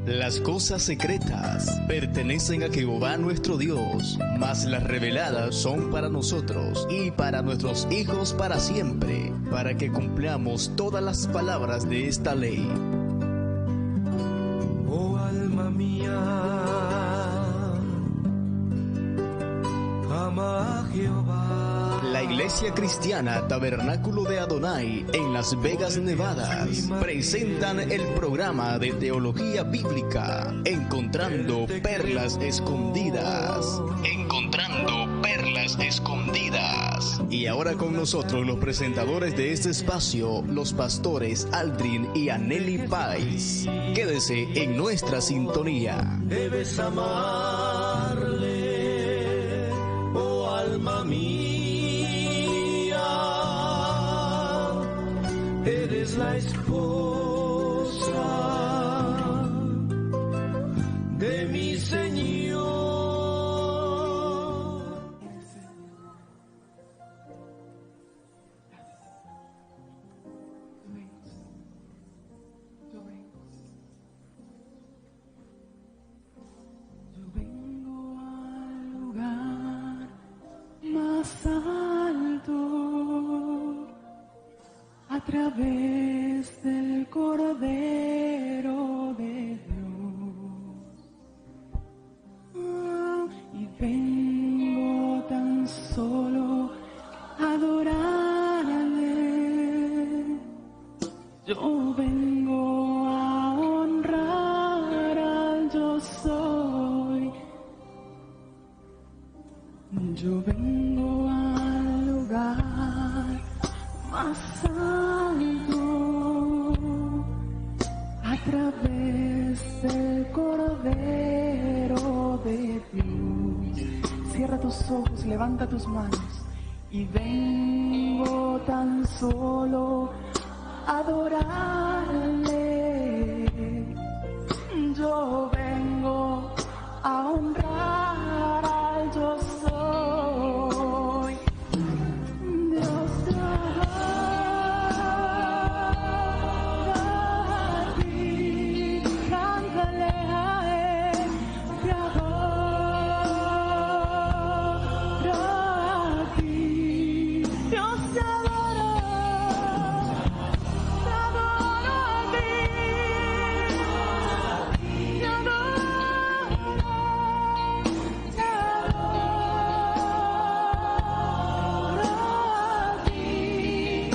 Las cosas secretas pertenecen a Jehová nuestro Dios, mas las reveladas son para nosotros y para nuestros hijos para siempre, para que cumplamos todas las palabras de esta ley. Oh alma mía, ama a Jehová. La Iglesia Cristiana Tabernáculo de Adonai en Las Vegas, Nevada, presentan el programa de teología bíblica, Encontrando Perlas Escondidas. Encontrando Perlas Escondidas. Y ahora con nosotros los presentadores de este espacio, los pastores Aldrin y Anneli Pais. Quédese en nuestra sintonía. Debes amarle, oh alma mía. Eres la esposa de mi Señor. Yo vengo al lugar más alto, a través del Cordero de Dios, y vengo tan solo a adorarle. Yo vengo a honrar al yo soy. Yo vengo al lugar más alto, a través del Cordero de Dios. Cierra tus ojos, levanta tus manos. Y vengo tan solo a adorarle. Yo vengo a honrar al yo soy. Dios a ti, cántale a él, te adoro a ti. Dios te adoro a ti, te adoro a ti.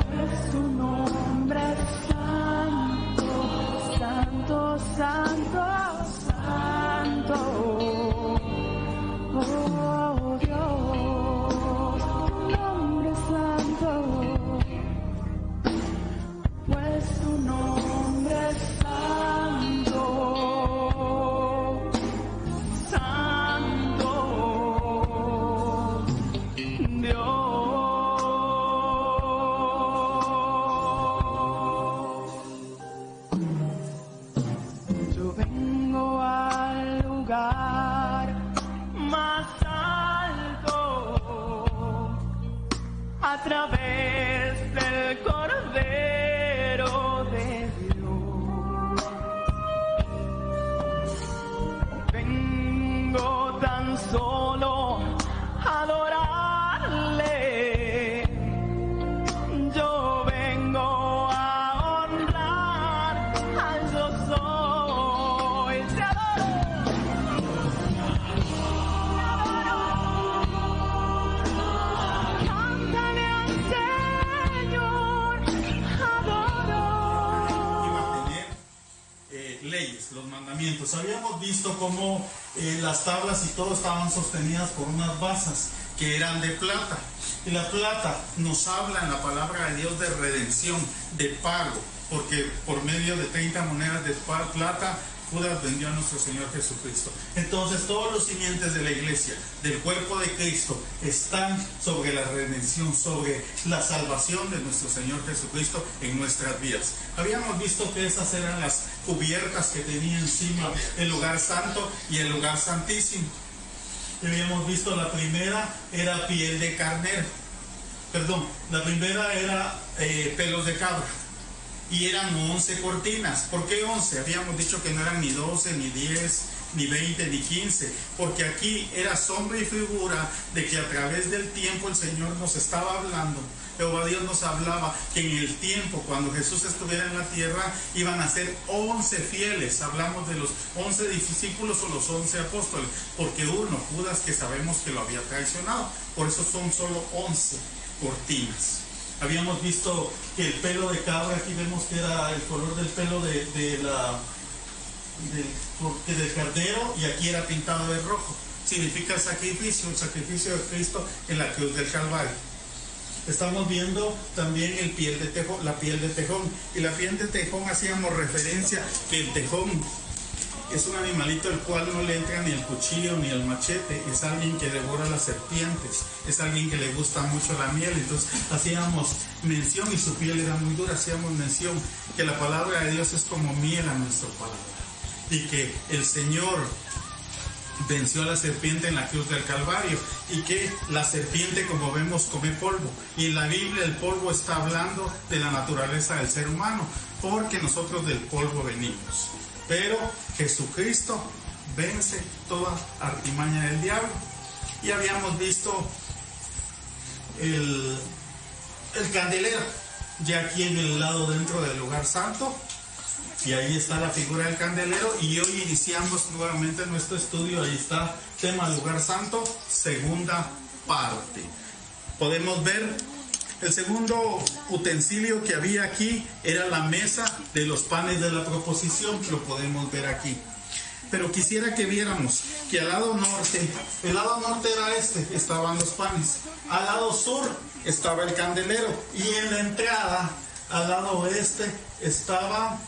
Pues tu nombre es santo, santo, santo, santo. Oh Dios, tu nombre es santo. Pues tu nombre es santo, santo. Yo vengo al lugar más alto, a través del Cordero de Dios. Vengo tan solo a adorarle. Yo vengo a honrar al yo soy. Te adoro. Cántale al Señor, adoro. Y mantener leyes, los mandamientos. Habíamos visto cómo las tablas y todo estaban sostenidas por unas basas que eran de plata. Y la plata nos habla en la palabra de Dios de redención, de pago, porque por medio de 30 monedas de plata Judas vendió a nuestro Señor Jesucristo. Entonces todos los simientes de la iglesia, del cuerpo de Cristo, están sobre la redención, sobre la salvación de nuestro Señor Jesucristo en nuestras vidas. Habíamos visto que esas eran las cubiertas que tenía encima el lugar santo y el lugar santísimo. Y habíamos visto la primera era piel de carnero, la primera era pelos de cabra. y eran 11 cortinas. ¿Por qué 11? Habíamos dicho que no eran ni 12, ni 10, ni 20, ni 15, porque aquí era sombra y figura de que a través del tiempo el Señor nos estaba hablando. Jehová Dios nos hablaba que en el tiempo, cuando Jesús estuviera en la tierra, iban a ser 11 fieles. Hablamos de los 11 discípulos o los 11 apóstoles, porque uno, Judas, que sabemos que lo había traicionado. Por eso son solo 11 cortinas. Habíamos visto que el pelo de cabra, aquí vemos que era el color del pelo del cordero, y aquí era pintado de rojo. Significa el sacrificio de Cristo en la cruz del Calvario. Estamos viendo también la piel de tejón. Y la piel de tejón hacíamos referencia que el tejón es un animalito al cual no le entra ni el cuchillo ni el machete. Es alguien que devora las serpientes. Es alguien que le gusta mucho la miel. Entonces hacíamos mención, y su piel era muy dura, hacíamos mención que la palabra de Dios es como miel a nuestra palabra. Y que el Señor venció a la serpiente en la cruz del Calvario, y que la serpiente, como vemos, come polvo, y en la Biblia el polvo está hablando de la naturaleza del ser humano, porque nosotros del polvo venimos, pero Jesucristo vence toda artimaña del diablo. Y habíamos visto el candelero ya aquí en el lado dentro del lugar santo, y ahí está la figura del candelero. Y hoy iniciamos nuevamente nuestro estudio. Ahí está, tema lugar santo, segunda parte. Podemos ver el segundo utensilio que había aquí, era la mesa de los panes de la proposición. Lo podemos ver aquí. Pero quisiera que viéramos que al lado norte, el lado norte era estaban los panes. Al lado sur estaba el candelero, y en la entrada al lado oeste estaba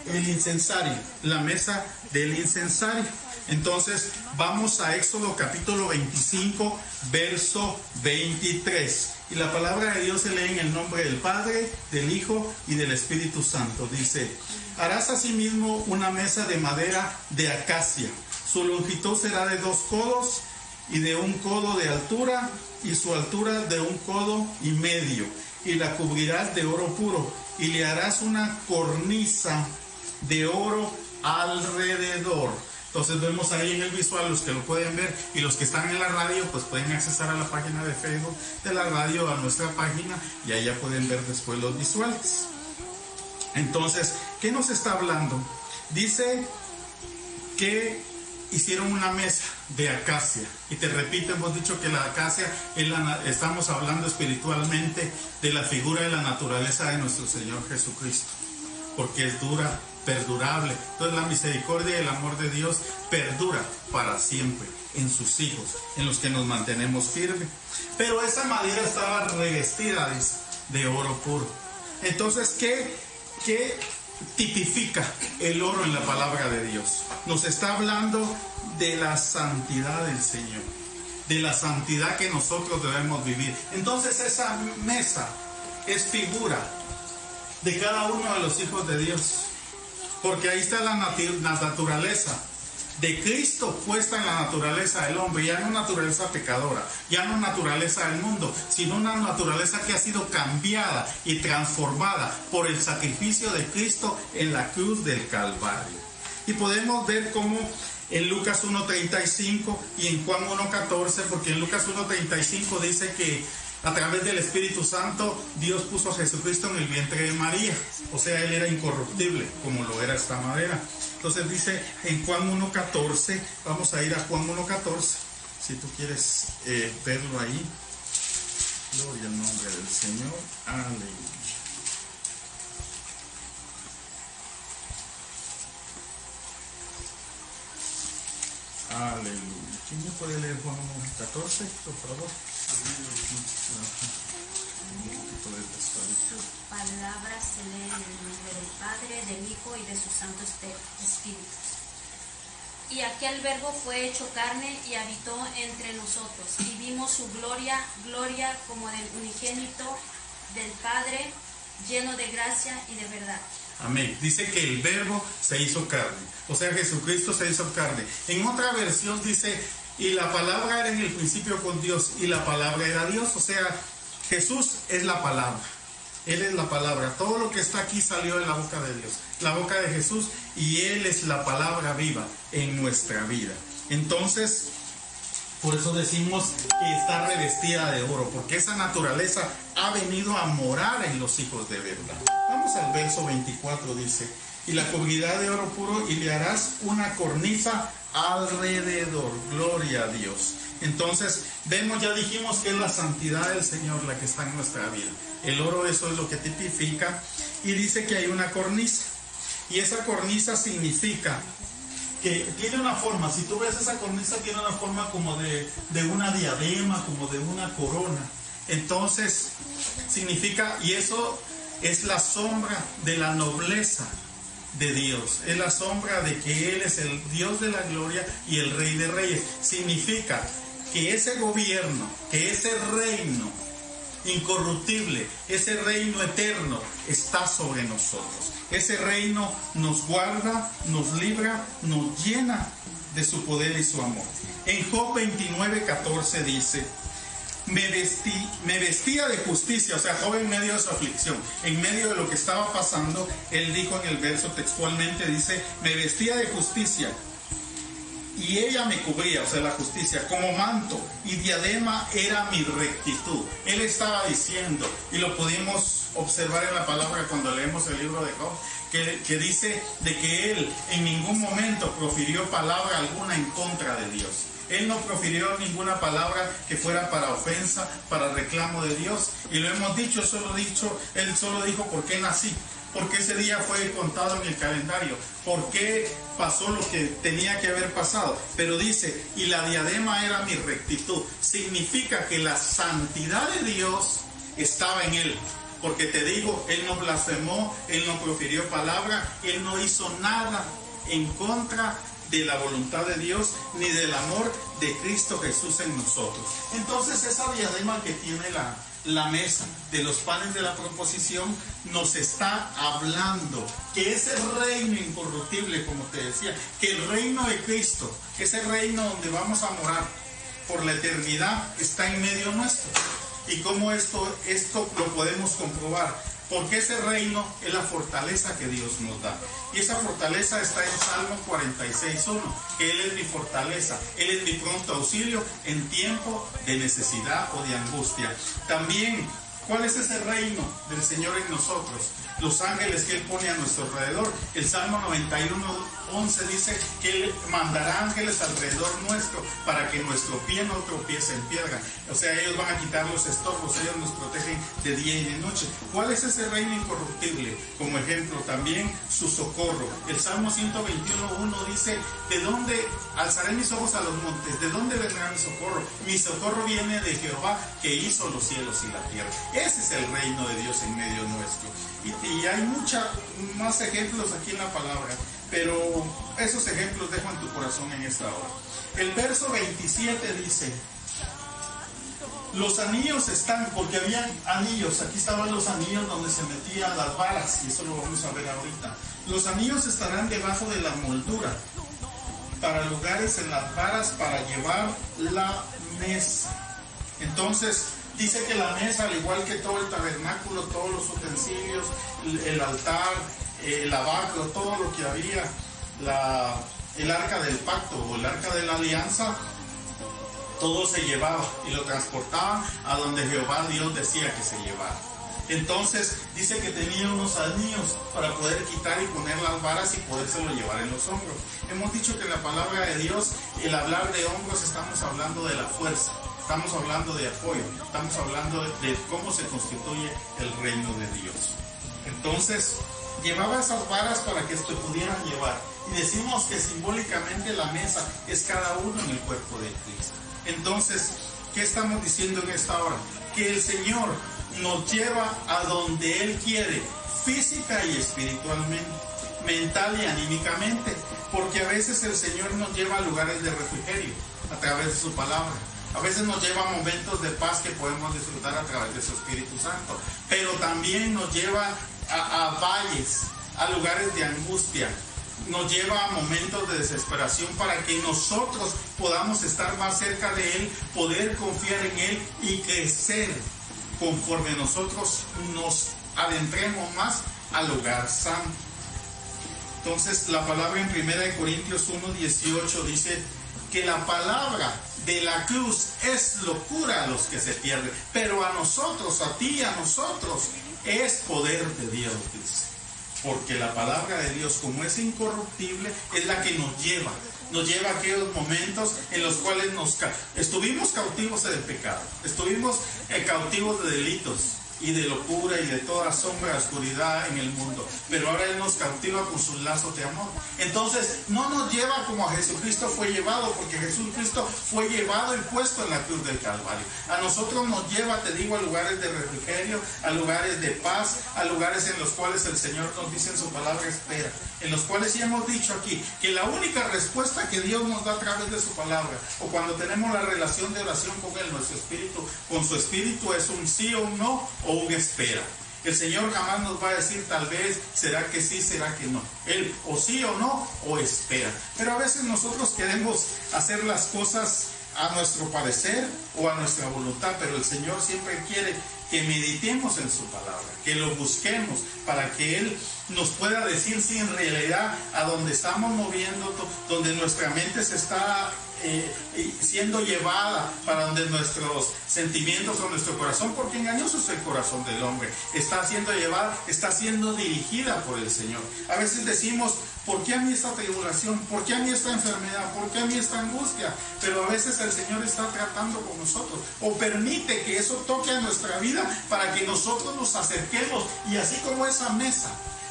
el incensario, la mesa del incensario. Entonces vamos a Éxodo capítulo 25, verso 23. Y la palabra de Dios se lee en el nombre del Padre, del Hijo y del Espíritu Santo. Dice: harás asimismo una mesa de madera de acacia. Su longitud será de 2 codos y de 1 codo de altura, y su altura de 1 codo y medio. Y la cubrirás de oro puro, y le harás una cornisa de oro alrededor. Entonces vemos ahí en el visual, los que lo pueden ver, y los que están en la radio pues pueden accesar a la página de Facebook de la radio, a nuestra página, y ahí ya pueden ver después los visuales. Entonces, ¿qué nos está hablando? Dice que hicieron una mesa de acacia, y te repito, hemos dicho que la acacia estamos hablando espiritualmente de la figura de la naturaleza de nuestro Señor Jesucristo, porque es dura, perdurable. Entonces la misericordia y el amor de Dios perdura para siempre en sus hijos, en los que nos mantenemos firmes. Pero esa madera estaba revestida de oro puro. Entonces, ¿qué tipifica el oro en la palabra de Dios? Nos está hablando de la santidad del Señor, de la santidad que nosotros debemos vivir. Entonces esa mesa es figura de cada uno de los hijos de Dios, porque ahí está la naturaleza de Cristo puesta en la naturaleza del hombre, ya no naturaleza pecadora, ya no naturaleza del mundo, sino una naturaleza que ha sido cambiada y transformada por el sacrificio de Cristo en la cruz del Calvario. Y podemos ver cómo en Lucas 1.35 y en Juan 1.14, porque en Lucas 1.35 dice que a través del Espíritu Santo Dios puso a Jesucristo en el vientre de María, o sea, Él era incorruptible como lo era esta madera. Entonces dice en Juan 1.14, vamos a ir a Juan 1.14, si tú quieres verlo ahí. Gloria al nombre del Señor, aleluya. Aleluya. ¿Quién me puede leer Juan 1.14, por favor? Sus palabras se leen en el nombre del Padre, del Hijo y de su Santo Espíritu. Y aquel Verbo fue hecho carne y habitó entre nosotros, y vimos su gloria, gloria como del unigénito del Padre, lleno de gracia y de verdad. Amén. Dice que el Verbo se hizo carne, o sea, Jesucristo se hizo carne. En otra versión dice: y la palabra era en el principio con Dios, y la palabra era Dios. O sea, Jesús es la palabra. Él es la palabra. Todo lo que está aquí salió de la boca de Dios, la boca de Jesús, y Él es la palabra viva en nuestra vida. Entonces, por eso decimos que está revestida de oro, porque esa naturaleza ha venido a morar en los hijos de verdad. Vamos al verso 24, dice: y la cubrirá de oro puro y le harás una cornisa alrededor. Gloria a Dios. Entonces, vemos, ya dijimos que es la santidad del Señor la que está en nuestra vida. El oro, eso es lo que tipifica. Y dice que hay una cornisa. Y esa cornisa significa que tiene una forma. Si tú ves esa cornisa, tiene una forma como de una diadema, como de una corona. Entonces, significa, y eso es la sombra de la nobleza de Dios, es la sombra de que Él es el Dios de la gloria y el Rey de Reyes. Significa que ese gobierno, que ese reino incorruptible, ese reino eterno está sobre nosotros. Ese reino nos guarda, nos libra, nos llena de su poder y su amor. En Job 29:14 dice: me vestía de justicia. O sea, Job, en medio de su aflicción, en medio de lo que estaba pasando, él dijo en el verso textualmente, dice: me vestía de justicia y ella me cubría, o sea, la justicia, como manto, y diadema era mi rectitud. Él estaba diciendo, y lo pudimos observar en la palabra cuando leemos el libro de Job, que dice de que él en ningún momento profirió palabra alguna en contra de Dios. Él no profirió ninguna palabra que fuera para ofensa, para reclamo de Dios. Y lo hemos dicho, él solo dijo por qué nací, por qué ese día fue contado en el calendario, por qué pasó lo que tenía que haber pasado. Pero dice, y la diadema era mi rectitud. Significa que la santidad de Dios estaba en él. Porque te digo, él no blasfemó, él no profirió palabra, él no hizo nada en contra de la voluntad de Dios, ni del amor de Cristo Jesús en nosotros. Entonces, esa diadema que tiene la mesa de los panes de la proposición nos está hablando que ese reino incorruptible, como te decía, que el reino de Cristo, ese reino donde vamos a morar por la eternidad, está en medio nuestro. Y cómo esto lo podemos comprobar, porque ese reino es la fortaleza que Dios nos da. Y esa fortaleza está en Salmo 46:1, que Él es mi fortaleza, Él es mi pronto auxilio en tiempo de necesidad o de angustia. También, ¿cuál es ese reino del Señor en nosotros? Los ángeles que Él pone a nuestro alrededor. El Salmo 91:11 dice que Él mandará ángeles alrededor nuestro para que nuestro pie no tropiece en piedra. O sea, ellos van a quitar los estorbos, ellos nos protegen de día y de noche. ¿Cuál es ese reino incorruptible? Como ejemplo, también su socorro. El Salmo 121:1 dice: ¿de dónde alzaré mis ojos a los montes? ¿De dónde vendrá mi socorro? Mi socorro viene de Jehová, que hizo los cielos y la tierra. Ese es el reino de Dios en medio nuestro. Y hay muchos más ejemplos aquí en la palabra, pero esos ejemplos dejo en tu corazón en esta hora. El verso 27 dice: los anillos están, porque habían anillos, aquí estaban los anillos donde se metían las varas, y eso lo vamos a ver ahorita. Los anillos estarán debajo de la moldura, para lugares en las varas, para llevar la mesa. Entonces, dice que la mesa, al igual que todo el tabernáculo, todos los utensilios, el altar, el lavacro, todo lo que había, el arca del pacto o el arca de la alianza, todo se llevaba y lo transportaban a donde Jehová Dios decía que se llevara. Entonces dice que tenía unos anillos para poder quitar y poner las varas y podérselo llevar en los hombros. Hemos dicho que en la palabra de Dios, el hablar de hombros, estamos hablando de la fuerza. Estamos hablando de apoyo, estamos hablando de cómo se constituye el reino de Dios. Entonces, llevaba esas varas para que se pudieran llevar. Y decimos que simbólicamente la mesa es cada uno en el cuerpo de Cristo. Entonces, ¿qué estamos diciendo en esta hora? Que el Señor nos lleva a donde Él quiere, física y espiritualmente, mental y anímicamente. Porque a veces el Señor nos lleva a lugares de refrigerio a través de su palabra. A veces nos lleva a momentos de paz que podemos disfrutar a través de su Espíritu Santo, pero también nos lleva a valles, a lugares de angustia, nos lleva a momentos de desesperación para que nosotros podamos estar más cerca de Él, poder confiar en Él y crecer conforme nosotros nos adentremos más al lugar santo. Entonces la palabra en 1 Corintios 1:18 dice que la palabra de la cruz es locura a los que se pierden, pero a nosotros, a ti y a nosotros, es poder de Dios, dice. Porque la palabra de Dios, como es incorruptible, es la que nos lleva a aquellos momentos en los cuales estuvimos cautivos del pecado, estuvimos cautivos de delitos y de locura y de toda sombra de oscuridad en el mundo, pero ahora Él nos cautiva con sus lazos de amor. Entonces no nos lleva como a Jesucristo fue llevado, porque Jesucristo fue llevado y puesto en la cruz del Calvario. A nosotros nos lleva, te digo, a lugares de refrigerio, a lugares de paz, a lugares en los cuales el Señor nos dice en su palabra espera, en los cuales ya hemos dicho aquí que la única respuesta que Dios nos da a través de su palabra, o cuando tenemos la relación de oración con Él, nuestro espíritu, con su espíritu, es un sí o un no, o un espera. El Señor jamás nos va a decir tal vez, será que sí, será que no. Él o sí o no, o espera. Pero a veces nosotros queremos hacer las cosas a nuestro parecer o a nuestra voluntad, pero el Señor siempre quiere que meditemos en su palabra, que lo busquemos para que Él nos pueda decir si en realidad a donde estamos moviendo, donde nuestra mente se está siendo llevada, para donde nuestros sentimientos o nuestro corazón, porque engañoso es el corazón del hombre, está siendo llevada, está siendo dirigida por el Señor. A veces decimos, ¿por qué a mí esta tribulación? ¿Por qué a mí esta enfermedad? ¿Por qué a mí esta angustia? Pero a veces el Señor está tratando con nosotros, o permite que eso toque a nuestra vida para que nosotros nos acerquemos, y así como esa mesa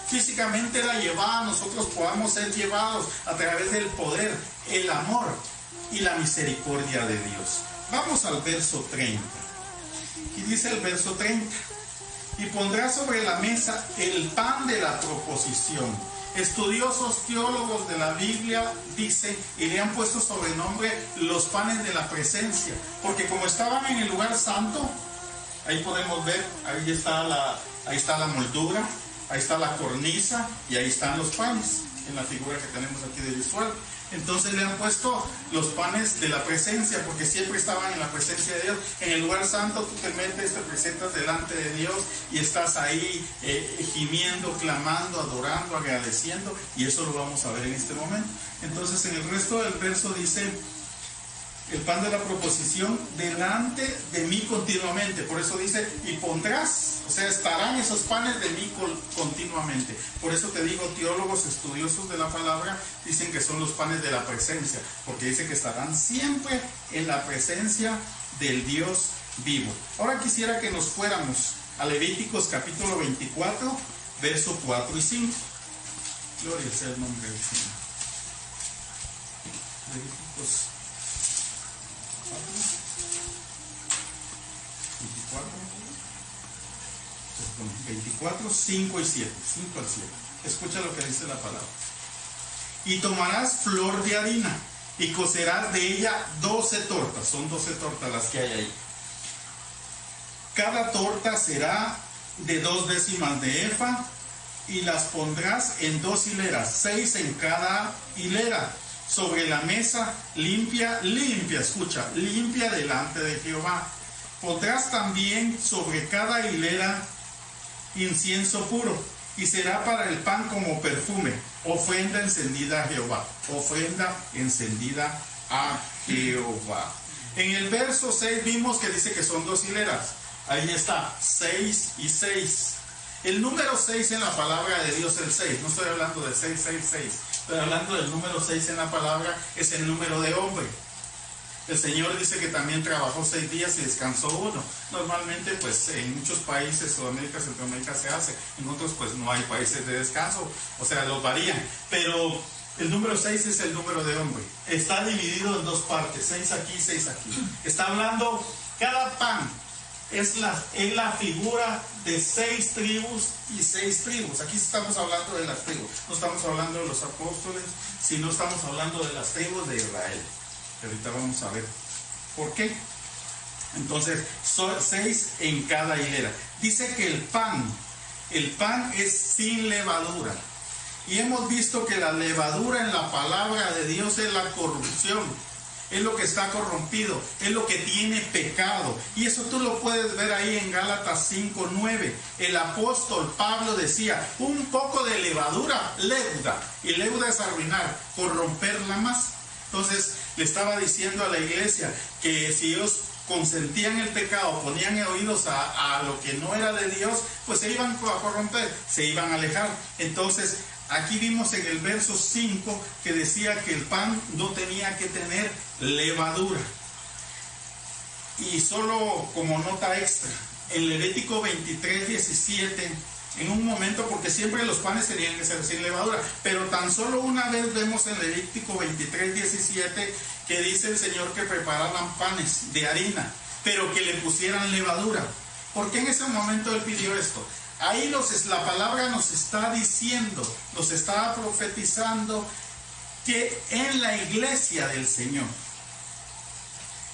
físicamente la llevada, nosotros podamos ser llevados a través del poder, el amor y la misericordia de Dios. Vamos al verso 30. Y dice el verso 30: y pondrá sobre la mesa el pan de la proposición. Estudiosos teólogos de la Biblia dicen y le han puesto sobrenombre los panes de la presencia, porque como estaban en el lugar santo, ahí podemos ver, ahí está la moldura, ahí está la cornisa y ahí están los panes en la figura que tenemos aquí de visual. Entonces le han puesto los panes de la presencia, porque siempre estaban en la presencia de Dios. En el lugar santo tú te metes, te presentas delante de Dios y estás ahí gimiendo, clamando, adorando, agradeciendo, y eso lo vamos a ver en este momento. Entonces en el resto del verso dice: el pan de la proposición delante de mí continuamente. Por eso dice, y pondrás, o sea, estarán esos panes de mí continuamente. Por eso te digo, teólogos estudiosos de la palabra dicen que son los panes de la presencia, porque dice que estarán siempre en la presencia del Dios vivo. Ahora quisiera que nos fuéramos a Levíticos capítulo 24, verso 4 y 5. Gloria sea el nombre del Señor. Levíticos 24, 5 y 7. 5 al 7. Escucha lo que dice la palabra. Y tomarás flor de harina y cocerás de ella 12 tortas. Son 12 tortas las que hay ahí. Cada torta será de 2 décimas de efa, y las pondrás en 2 hileras, 6 en cada hilera, sobre la mesa limpia, escucha, limpia delante de Jehová. Pondrás también sobre cada hilera incienso puro, y será para el pan como perfume, ofrenda encendida a Jehová, ofrenda encendida a Jehová. En el verso 6 vimos que dice que son 2 hileras, ahí está, 6 y 6. El número 6 en la palabra de Dios es el 6, no estoy hablando del 666, estoy hablando del número 6 en la palabra, es el número de hombre. El Señor dice que también trabajó 6 días y descansó 1. Normalmente pues en muchos países, Sudamérica, Centroamérica se hace, en otros pues no hay países de descanso, o sea, los varían, pero el número 6 es el número de hombre. Está dividido en 2 partes, 6 aquí, 6 aquí. Está hablando, cada pan es la figura de 6 tribus y 6 tribus. Aquí estamos hablando de las tribus, no estamos hablando de los apóstoles, sino estamos hablando de las tribus de Israel. Ahorita vamos a ver por qué. Entonces, son 6 en cada hilera. Dice que el pan es sin levadura. Y hemos visto que la levadura en la palabra de Dios es la corrupción. es lo que está corrompido, es lo que tiene pecado. Y eso tú lo puedes ver ahí en Gálatas 5:9. El apóstol Pablo decía, un poco de levadura leuda, y leuda es arruinar, corromperla más. Entonces le estaba diciendo a la iglesia que si ellos consentían el pecado, ponían oídos a lo que no era de Dios, pues se iban a corromper, se iban a alejar. Entonces aquí vimos en el verso 5 que decía que el pan no tenía que tener levadura. Y solo como nota extra, en Levítico 23:17, en un momento, porque siempre los panes tenían que ser sin levadura, pero tan solo una vez vemos en Levítico 23:17 que dice el Señor que prepararan panes de harina, pero que le pusieran levadura. ¿Por qué en ese momento Él pidió esto? Ahí la palabra nos está diciendo, nos está profetizando que en la iglesia del Señor,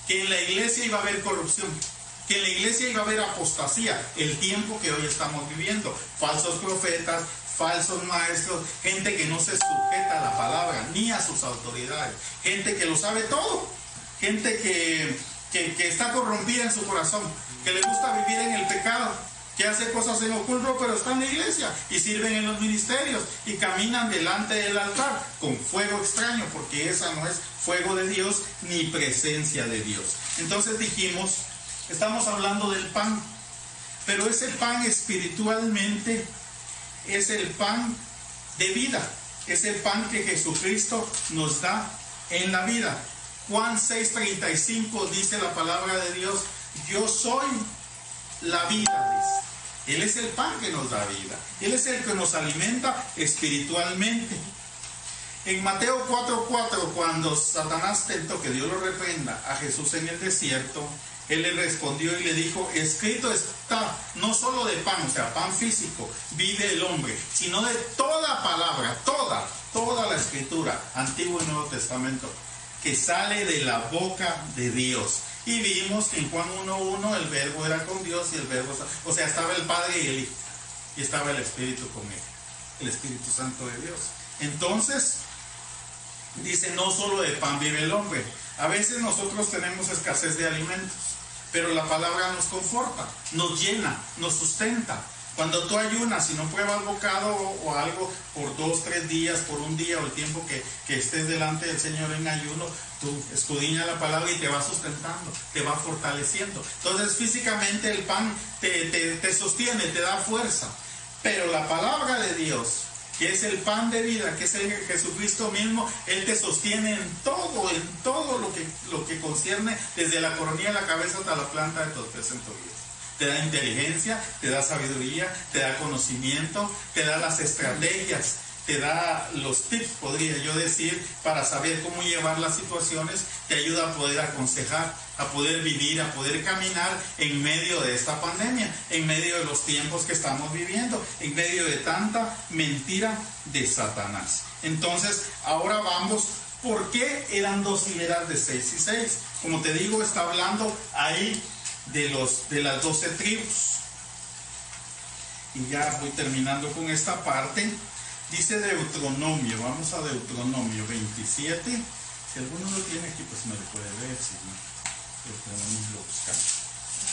que en la iglesia iba a haber corrupción, que en la iglesia iba a haber apostasía, el tiempo que hoy estamos viviendo, falsos profetas, falsos maestros, gente que no se sujeta a la palabra ni a sus autoridades, gente que lo sabe todo, gente que está corrompida en su corazón, que le gusta vivir en el pecado, que hace cosas en oculto, pero está en la iglesia y sirven en los ministerios y caminan delante del altar con fuego extraño, porque esa no es fuego de Dios ni presencia de Dios. Entonces dijimos, estamos hablando del pan, pero ese pan espiritualmente es el pan de vida, es el pan que Jesucristo nos da en la vida. Juan 6:35 dice la palabra de Dios, yo soy la vida, dice. Él es el pan que nos da vida, Él es el que nos alimenta espiritualmente. En Mateo 4:4, cuando Satanás tentó, que Dios lo reprenda, a Jesús en el desierto, Él le respondió y le dijo, escrito está, no solo de pan, o sea, pan físico, vive el hombre, sino de toda palabra, toda la escritura, Antiguo y Nuevo Testamento, que sale de la boca de Dios. Y vimos que en Juan 1:1 el verbo era con Dios y el verbo, o sea, estaba el Padre y el Hijo, y estaba el Espíritu con él, el Espíritu Santo de Dios. Entonces, dice, no solo de pan vive el hombre. A veces nosotros tenemos escasez de alimentos, pero la palabra nos conforta, nos llena, nos sustenta. Cuando tú ayunas y no pruebas bocado o algo por 2-3 días, por un día o el tiempo que estés delante del Señor en ayuno, tú escudriñas la palabra y te va sustentando, te va fortaleciendo. Entonces físicamente el pan te sostiene, te da fuerza, pero la palabra de Dios, que es el pan de vida, que es el Jesucristo mismo, Él te sostiene en todo lo que concierne, desde la coronilla de la cabeza hasta la planta de tus pies en tu vida. Te da inteligencia, te da sabiduría, te da conocimiento, te da las estrategias, te da los tips, podría yo decir, para saber cómo llevar las situaciones, te ayuda a poder aconsejar, a poder vivir, a poder caminar en medio de esta pandemia, en medio de los tiempos que estamos viviendo, en medio de tanta mentira de Satanás. Entonces, ahora vamos, ¿por qué eran 2 hileras de 6 y 6? Como te digo, está hablando ahí de las 12 tribus. Y ya voy terminando con esta parte. Dice Deuteronomio, vamos a Deuteronomio 27. Si alguno lo tiene aquí, pues me lo puede ver. Si no, Deuteronomio lo buscamos.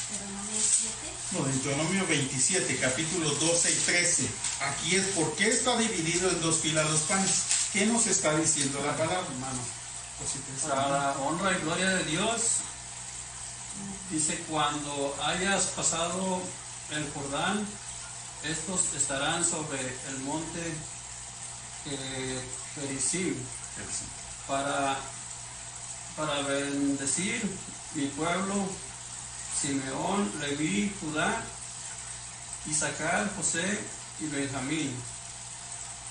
¿Deuteronomio 7? No, Deuteronomio 27, capítulos 12 y 13. Aquí es por qué está dividido en 2 filas los panes. ¿Qué nos está diciendo la palabra, hermano? Para la honra y gloria de Dios, dice, cuando hayas pasado el Jordán, estos estarán sobre el monte Gerizim, para bendecir mi pueblo, Simeón, Leví, Judá, Isaacar, José y Benjamín.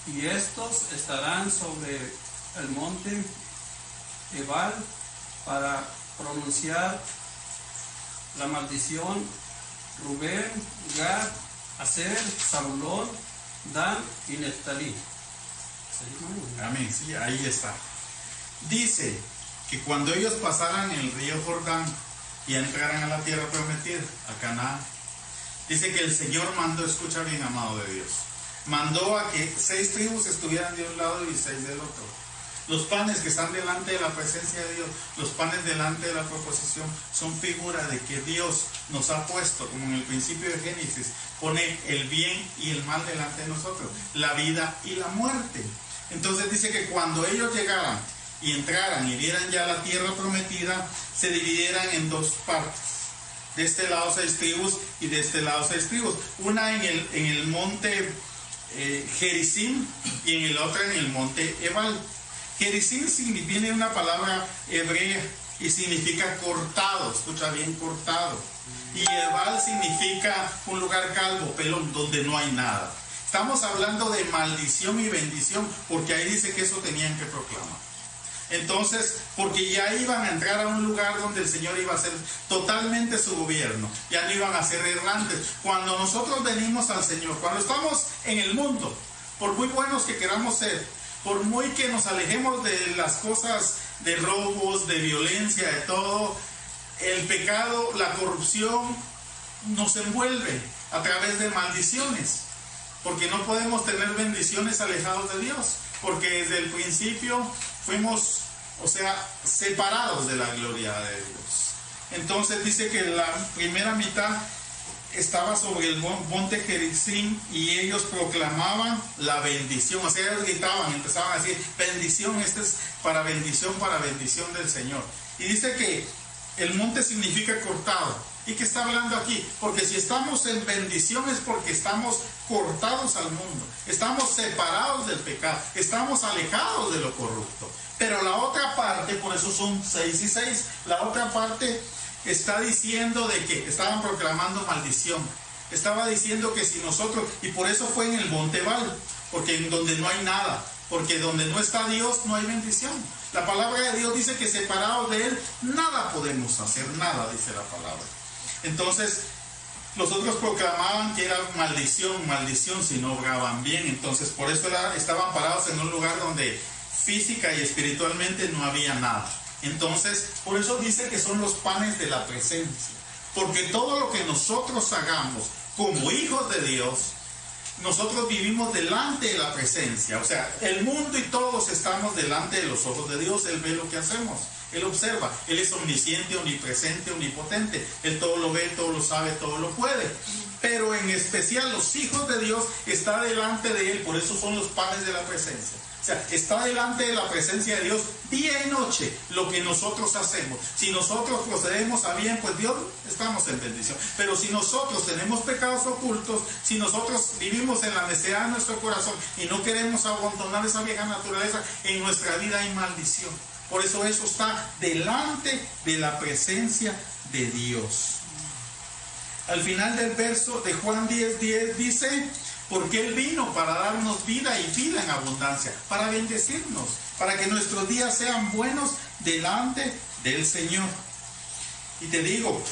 Y estos estarán sobre el monte Ebal para pronunciar la maldición: Rubén, Gad, Aser, Zabulón, Dan y Neftalí. Amén, sí, ahí está. Dice que cuando ellos pasaran el río Jordán y entraran a la tierra prometida, a Canaán, dice que el Señor mandó, escucha bien, amado de Dios, mandó a que 6 tribus estuvieran de un lado y 6 del otro. Los panes que están delante de la presencia de Dios, los panes delante de la proposición, son figura de que Dios nos ha puesto, como en el principio de Génesis, pone el bien y el mal delante de nosotros, la vida y la muerte. Entonces dice que cuando ellos llegaran y entraran y vieran ya la tierra prometida, se dividieran en dos partes. De este lado 6 tribus y de este lado 6 tribus. Una en el monte Gerizim y en el otro en el monte Ebal. Gerizim viene de una palabra hebrea y significa cortado, escucha bien, cortado. Y Ebal significa un lugar calvo, pelón, donde no hay nada. Estamos hablando de maldición y bendición, porque ahí dice que eso tenían que proclamar. Entonces, porque ya iban a entrar a un lugar donde el Señor iba a hacer totalmente su gobierno, ya no iban a ser errantes. Cuando nosotros venimos al Señor, cuando estamos en el mundo, por muy buenos que queramos ser, por muy que nos alejemos de las cosas de robos, de violencia, de todo, el pecado, la corrupción nos envuelve a través de maldiciones, porque no podemos tener bendiciones alejados de Dios, porque desde el principio fuimos, separados de la gloria de Dios. Entonces dice que la primera mitad estaba sobre el monte Gerizim y ellos proclamaban la bendición, ellos gritaban, empezaban a decir, bendición, este es para bendición del Señor. Y dice que el monte significa cortado. ¿Y qué está hablando aquí? Porque si estamos en bendición es porque estamos cortados al mundo, estamos separados del pecado, estamos alejados de lo corrupto. Pero la otra parte, por eso son 6 y 6, la otra parte está diciendo de que estaban proclamando maldición. Estaba diciendo que si nosotros, y por eso fue en el monte Ebal, porque en donde no hay nada, porque donde no está Dios no hay bendición. La palabra de Dios dice que separados de Él nada podemos hacer, nada, dice la palabra. Entonces, los otros proclamaban que era maldición, maldición si no obraban bien. Entonces, por eso estaban parados en un lugar donde física y espiritualmente no había nada. Entonces, por eso dice que son los panes de la presencia. Porque todo lo que nosotros hagamos como hijos de Dios, nosotros vivimos delante de la presencia. O sea, el mundo y todos estamos delante de los ojos de Dios. Él ve lo que hacemos. Él observa, Él es omnisciente, omnipresente, omnipotente. Él todo lo ve, todo lo sabe, todo lo puede. Pero en especial los hijos de Dios están delante de Él, por eso son los panes de la presencia. O sea, está delante de la presencia de Dios día y noche lo que nosotros hacemos. Si nosotros procedemos a bien, pues Dios, estamos en bendición. Pero si nosotros tenemos pecados ocultos, si nosotros vivimos en la necedad de nuestro corazón y no queremos abandonar esa vieja naturaleza, en nuestra vida hay maldición. Por eso está delante de la presencia de Dios. Al final del verso de Juan 10:10 dice, porque Él vino para darnos vida y vida en abundancia, para bendecirnos, para que nuestros días sean buenos delante del Señor. Y te digo,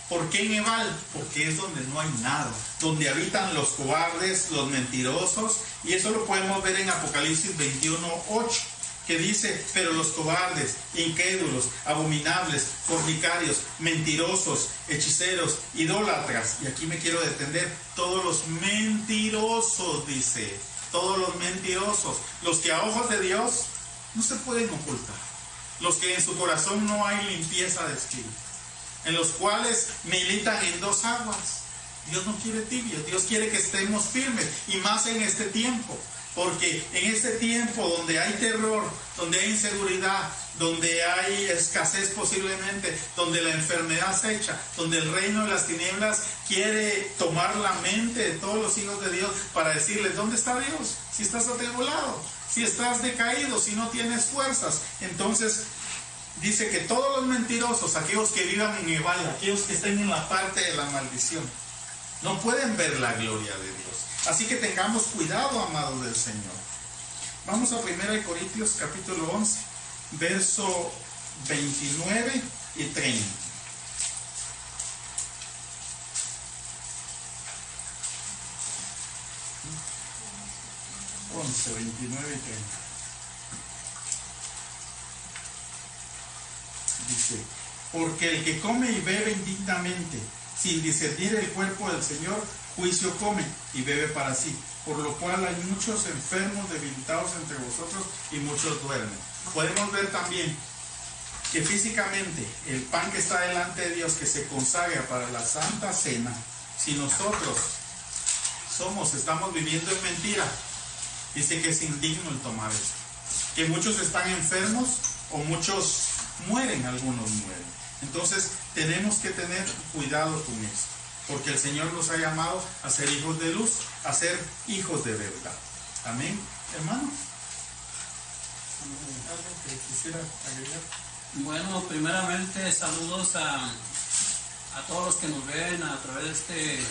¿por qué en Ebal? Porque es donde no hay nada, donde habitan los cobardes, los mentirosos, y eso lo podemos ver en Apocalipsis 21:8. Que dice, pero los cobardes, incrédulos, abominables, fornicarios, mentirosos, hechiceros, idólatras, y aquí me quiero detener, todos los mentirosos, dice, todos los mentirosos, los que a ojos de Dios no se pueden ocultar, los que en su corazón no hay limpieza de espíritu, en los cuales militan en dos aguas. Dios no quiere tibios, Dios quiere que estemos firmes, y más en este tiempo. Porque en este tiempo donde hay terror, donde hay inseguridad, donde hay escasez posiblemente, donde la enfermedad acecha, donde el reino de las tinieblas quiere tomar la mente de todos los hijos de Dios para decirles, ¿dónde está Dios? Si estás atribulado, si estás decaído, si no tienes fuerzas. Entonces dice que todos los mentirosos, aquellos que vivan en Ebal, aquellos que estén en la parte de la maldición, no pueden ver la gloria de Dios. Así que tengamos cuidado, amados del Señor. Vamos a 1 Corintios capítulo 11, verso 29 y 30. 11, 29 y 30. Dice, porque el que come y bebe indignamente, sin discernir el cuerpo del Señor, juicio come y bebe para sí, por lo cual hay muchos enfermos, debilitados entre vosotros y muchos duermen. Podemos ver también que físicamente el pan que está delante de Dios, que se consagra para la Santa Cena, si nosotros estamos viviendo en mentira, dice que es indigno el tomar esto, que muchos están enfermos o muchos mueren, algunos mueren. Entonces tenemos que tener cuidado con esto, porque el Señor nos ha llamado a ser hijos de luz, a ser hijos de verdad. Amén, hermano. ¿Algo que quisiera agregar? Bueno, primeramente saludos a todos los que nos ven a través de este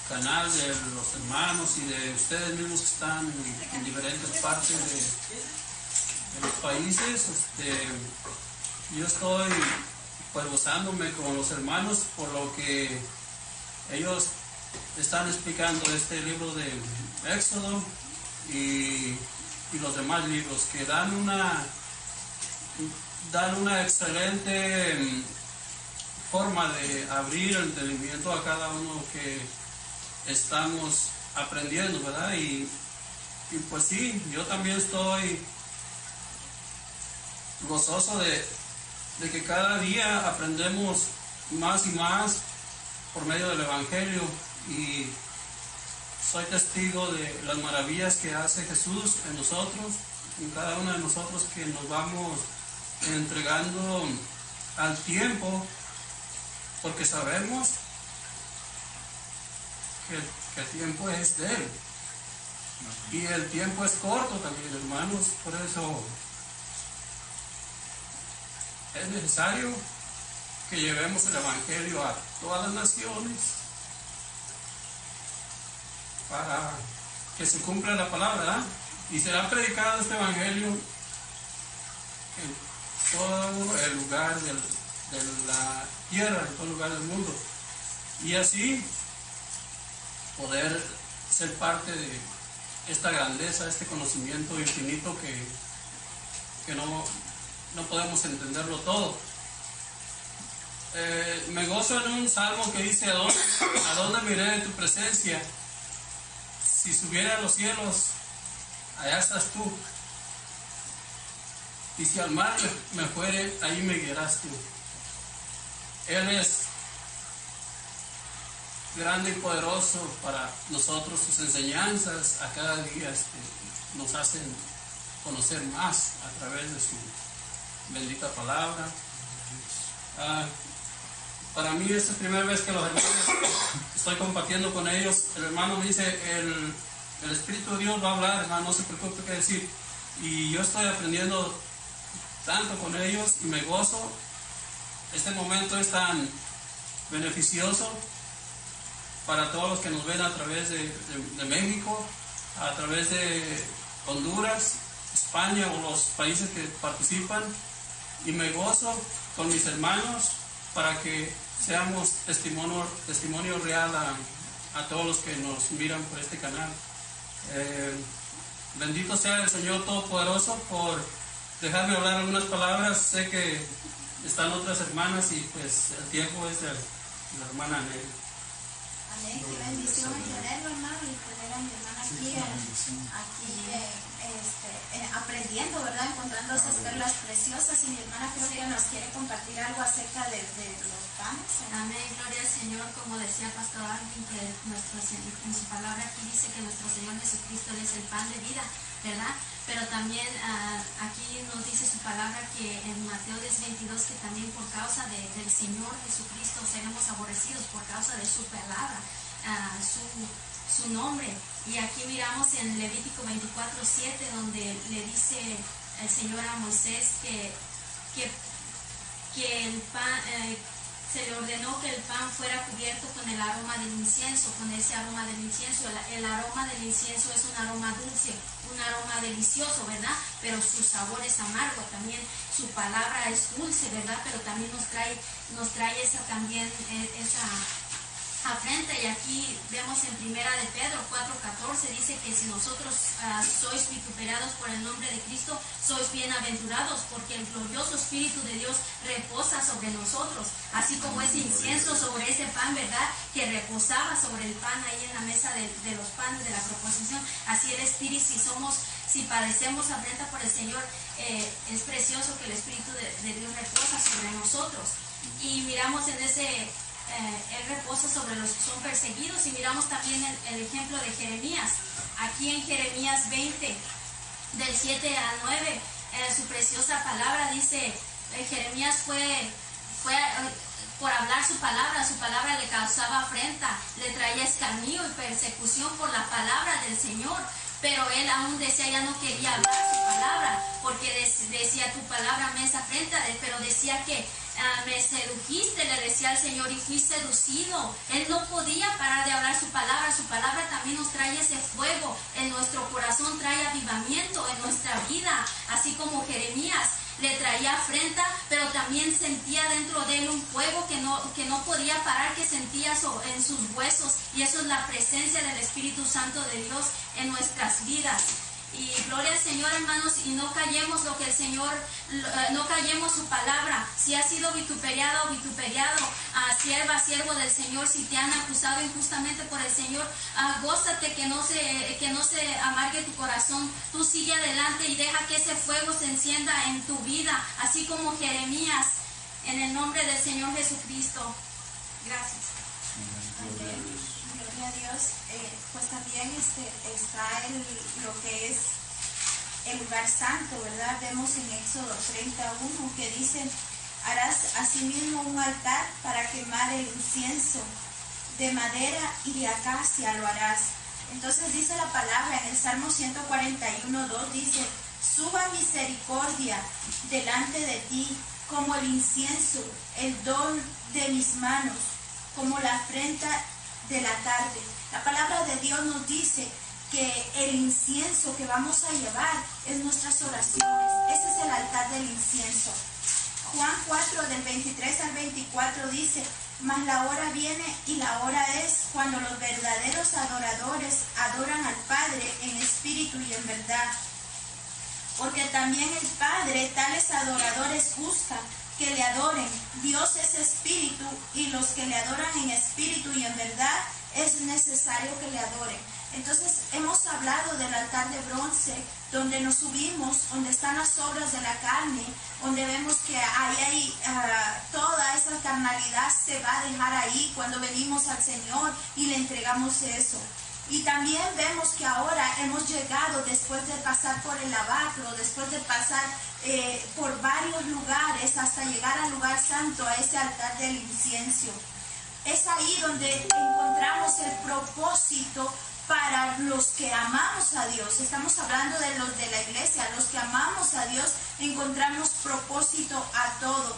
canal, de los hermanos y de ustedes mismos que están en diferentes partes de los países. Yo estoy pues gozándome con los hermanos por lo que ellos están explicando este libro de Éxodo y los demás libros, que dan una excelente forma de abrir el entendimiento a cada uno que estamos aprendiendo, ¿verdad? Y pues sí, yo también estoy gozoso de que cada día aprendemos más y más por medio del Evangelio, y soy testigo de las maravillas que hace Jesús en nosotros, en cada uno de nosotros, que nos vamos entregando al tiempo, porque sabemos que el tiempo es de Él, y el tiempo es corto también, hermanos. Por eso es necesario que llevemos el Evangelio a todas las naciones para que se cumpla la palabra, ¿verdad? Y será predicado este Evangelio en todo el lugar de la tierra, en todo lugar del mundo, y así poder ser parte de esta grandeza, este conocimiento infinito que no podemos entenderlo todo. Me gozo en un salmo que dice: ¿a dónde miré de tu presencia? Si subiera a los cielos, allá estás tú. Y si al mar me fuere, ahí me guiarás tú. Él es grande y poderoso para nosotros. Sus enseñanzas a cada día nos hacen conocer más a través de su bendita palabra. Para mí es la primera vez que los hermanos estoy compartiendo con ellos. El hermano me dice: el Espíritu de Dios va a hablar, hermano, no se preocupe qué decir. Y yo estoy aprendiendo tanto con ellos y me gozo. Este momento es tan beneficioso para todos los que nos ven a través de México, a través de Honduras, España o los países que participan, y me gozo con mis hermanos para que seamos testimonio real a todos los que nos miran por este canal. Bendito sea el Señor Todopoderoso por dejarme hablar algunas palabras. Sé que están otras hermanas y pues el tiempo es de la hermana Nelly. Amén, qué bendición tenerlo, hermano, y tener a mi hermana aquí aprendiendo, ¿verdad? Encontrando esas perlas preciosas. Y mi hermana creo que nos quiere compartir algo acerca de los panes. Amén, gloria al Señor. Como decía Pastor Alvin, que en su palabra aquí dice que nuestro Señor Jesucristo Él es el pan de vida, ¿verdad? Pero también aquí nos dice su palabra que en Mateo 10:22 que también por causa del Señor Jesucristo seremos aborrecidos por causa de su palabra, su nombre. Y aquí miramos en Levítico 24:7 donde le dice el Señor a Moisés que el pan, se le ordenó que el pan fuera cubierto con el aroma del incienso, con ese aroma del incienso. El aroma del incienso es un aroma dulce, un aroma delicioso, ¿verdad? Pero su sabor es amargo. También su palabra es dulce, ¿verdad? Pero también nos trae esa afrenta. Y aquí vemos en Primera de Pedro 4:14, dice que si nosotros sois vituperados por el nombre de Cristo, sois bienaventurados, porque el glorioso Espíritu de Dios reposa sobre nosotros, así como ese incienso sobre ese pan, ¿verdad?, que reposaba sobre el pan ahí en la mesa de los panes de la proposición. Así el Espíritu, si padecemos afrenta por el Señor, es precioso que el Espíritu de Dios reposa sobre nosotros. Y miramos en ese, Él reposa sobre los que son perseguidos. Y miramos también el ejemplo de Jeremías. Aquí en Jeremías 20, del 7 al 9, su preciosa palabra dice, Jeremías fue por hablar su palabra le causaba afrenta, le traía escarnio y persecución por la palabra del Señor. Pero él aún decía, ya no quería hablar su palabra, porque decía, tu palabra me es afrenta, pero decía que me sedujiste, le decía al Señor, y fui seducido. Él no podía parar de hablar su palabra también nos trae ese fuego, en nuestro corazón trae avivamiento en nuestra vida, así como Jeremías le traía afrenta, pero también sentía dentro de él un fuego que no podía parar, que sentía en sus huesos, y eso es la presencia del Espíritu Santo de Dios en nuestras vidas. Y gloria al Señor, hermanos, y no callemos lo que el Señor, no callemos su palabra. Si has sido vituperiado o vituperiado, siervo del Señor, si te han acusado injustamente por el Señor, gózate, que no se amargue tu corazón. Tú sigue adelante y deja que ese fuego se encienda en tu vida, así como Jeremías, en el nombre del Señor Jesucristo. Gracias. Gloria a Dios. Pues también está lo que es el lugar santo, ¿verdad? Vemos en Éxodo 31 que dice, harás asimismo un altar para quemar el incienso, de madera y de acacia lo harás. Entonces dice la palabra en el Salmo 141:2, dice, suba misericordia delante de ti como el incienso, el don de mis manos, como la afrenta de la tarde. La palabra de Dios nos dice que el incienso que vamos a llevar es nuestras oraciones. Ese es el altar del incienso. Juan 4, del 23 al 24 dice, mas la hora viene y la hora es cuando los verdaderos adoradores adoran al Padre en espíritu y en verdad. Porque también el Padre tales adoradores busca que le adoren. Dios es espíritu, y los que le adoran en espíritu y en verdad es necesario que le adoren. Entonces hemos hablado del altar de bronce, donde nos subimos, donde están las obras de la carne, donde vemos que ahí toda esa carnalidad se va a dejar ahí cuando venimos al Señor y le entregamos eso. Y también vemos que ahora hemos llegado, después de pasar por el lavacro, después de pasar por varios lugares hasta llegar al lugar santo, a ese altar del incienso. Es ahí donde encontramos el propósito para los que amamos a Dios. Estamos hablando de los de la iglesia, los que amamos a Dios, encontramos propósito a todo.